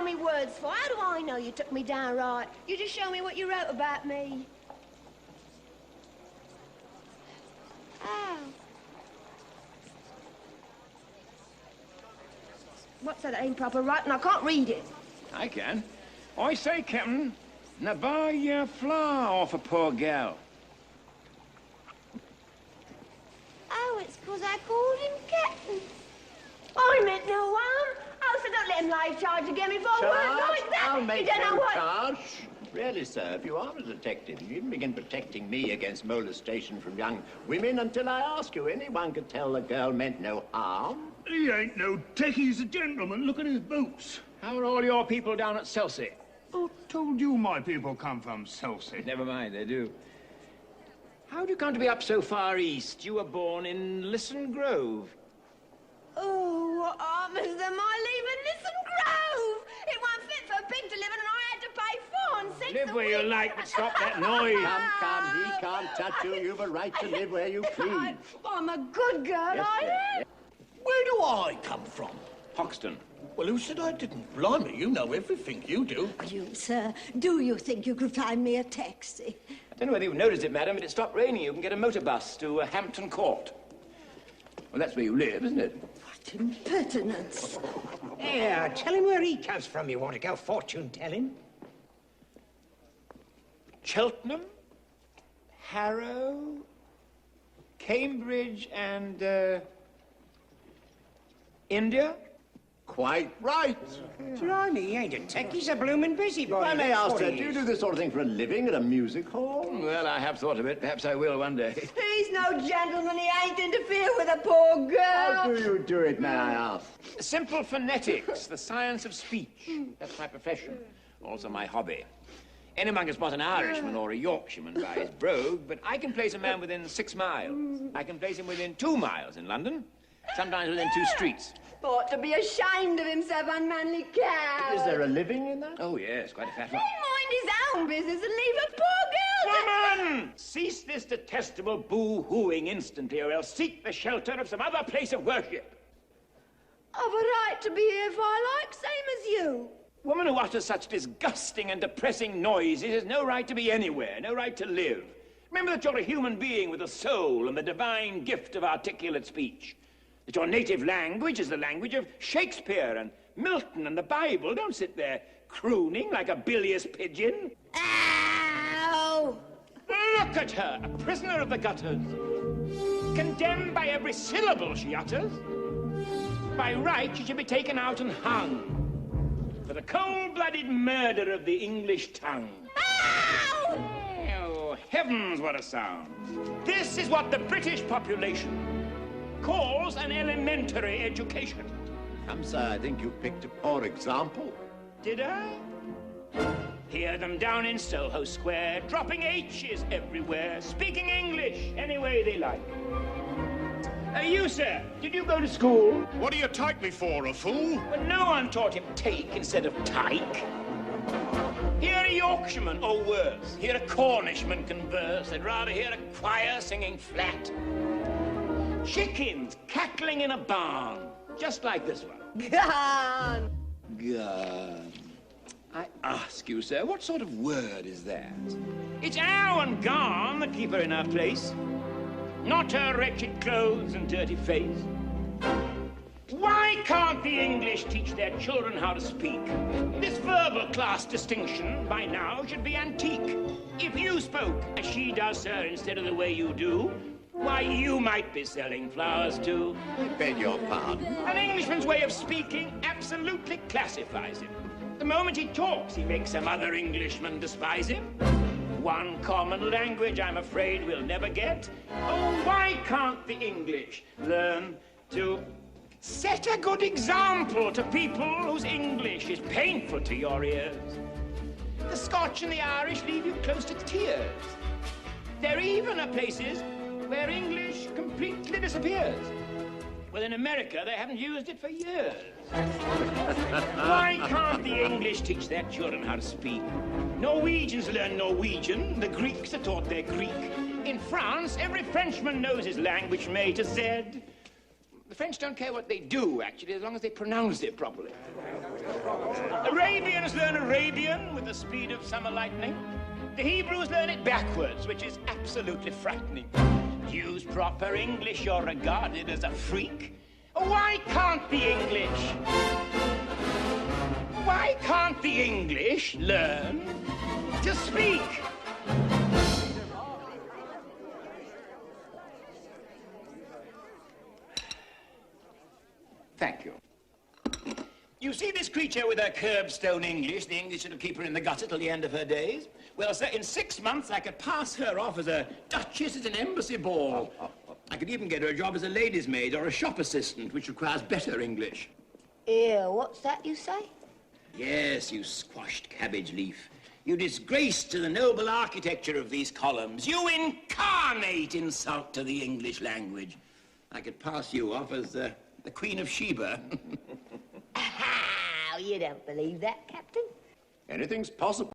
show me words for? How do I know you took me down right? You just show me what you wrote about me. Oh. What's that ain't proper writing? I can't read it. I can. I say, Captain, now buy your flour off a poor gal. Oh, it's because I called him Captain. I meant no harm. Oh, so don't let him lay charge again before words like that. I'll make you don't know no what... charge. Really, sir, if you are a detective, you needn't begin protecting me against molestation from young women until I ask you. Anyone could tell the girl meant no harm. He ain't no techie, he's a gentleman. Look at his boots. How are all your people down at Selsey? Who told you my people come from Selsey? Never mind, they do. How do you come to be up so far east? You were born in Lisson Grove. Oh, what harm is there my leaving Lisson Grove? It wasn't fit for a pig to live in and I had to pay 4 and 6 Live a where you week. like, but stop that noise. Come, he can't touch you. You've a right to live where you please. I'm a good girl, Yes, I yes, am. yes. Where do I come from? Hoxton. Well, who said I didn't? Blimey, you know everything, you do. You, sir, do you think you could find me a taxi? I don't know whether you've noticed it, madam, but it stopped raining. You can get a motor bus to Hampton Court. Well, that's where you live, isn't it? What impertinence. Yeah, tell him where he comes from. You want to go fortune-telling? Cheltenham, Harrow, Cambridge, and, India? Quite right. Blimey, he ain't a tech. He's a bloomin' busybody. I may that's ask, what sir, he do you is. do this sort of thing for a living at a music hall? Well, I have thought of it. Perhaps I will one day. He's no gentleman. He ain't interfere with a poor How girl. do you do it, may I ask? Simple phonetics, the science of speech. That's my profession. Also my hobby. Anyone can spot an Irishman or a Yorkshireman by his brogue, but I can place a man within 6 miles. I can place him within 2 miles in London, sometimes within 2 streets. Ought to be ashamed of himself, unmanly cow. Is there a living in that? Oh, yes, quite a fat He one. mind his own business and leave a poor girl to... Woman! Cease this detestable boo-hooing instantly, or else seek the shelter of some other place of worship. I've a right to be here if I like, same as you. Woman who utters such disgusting and depressing noises has no right to be anywhere, no right to live. Remember that you're a human being with a soul and the divine gift of articulate speech. That your native language is the language of Shakespeare and Milton and the Bible. Don't sit there crooning like a bilious pigeon. Ow! Look at her, a prisoner of the gutters. Condemned by every syllable she utters. By right, she should be taken out and hung. For the cold-blooded murder of the English tongue. Ow! Oh, heavens, what a sound. This is what the British population calls an elementary education. Come, sir, I think you picked a poor example. Did I? Hear them down in Soho Square, dropping H's everywhere, speaking English any way they like. You, sir, did you go to school? What do you take me for, a fool? Well, no one taught him take instead of tyke. Hear a Yorkshireman, or worse, hear a Cornishman converse. They'd rather hear a choir singing flat. Chickens cackling in a barn, just like this one. Gone. Gone. I ask you, sir, what sort of word is that? It's ow and gone that keep her in her place, not her wretched clothes and dirty face. Why can't the English teach their children how to speak? This verbal class distinction, by now, should be antique. If you spoke as she does, sir, instead of the way you do, why, you might be selling flowers, too. I beg your pardon. An Englishman's way of speaking absolutely classifies him. The moment he talks, he makes some other Englishman despise him. One common language, I'm afraid, we'll never get. Oh, why can't the English learn to set a good example to people whose English is painful to your ears? The Scotch and the Irish leave you close to tears. There even are places where English completely disappears. Well, in America, they haven't used it for years. Why can't the English teach their children how to speak? Norwegians learn Norwegian. The Greeks are taught their Greek. In France, every Frenchman knows his language from A to Z. The French don't care what they do, actually, as long as they pronounce it properly. Arabians learn Arabian with the speed of summer lightning. The Hebrews learn it backwards, which is absolutely frightening. Use proper English, you're regarded as a freak. Why can't the English learn to speak? Thank you. You see this creature with her curbstone English, the English that'll keep her in the gutter till the end of her days? Well, sir, in 6 months I could pass her off as a duchess at an embassy ball. I could even get her a job as a lady's maid or a shop assistant, which requires better English. Ew, what's that you say? Yes, you squashed cabbage leaf. You disgrace to the noble architecture of these columns. You incarnate insult to the English language. I could pass you off as the Queen of Sheba. You don't believe that, Captain? Anything's possible.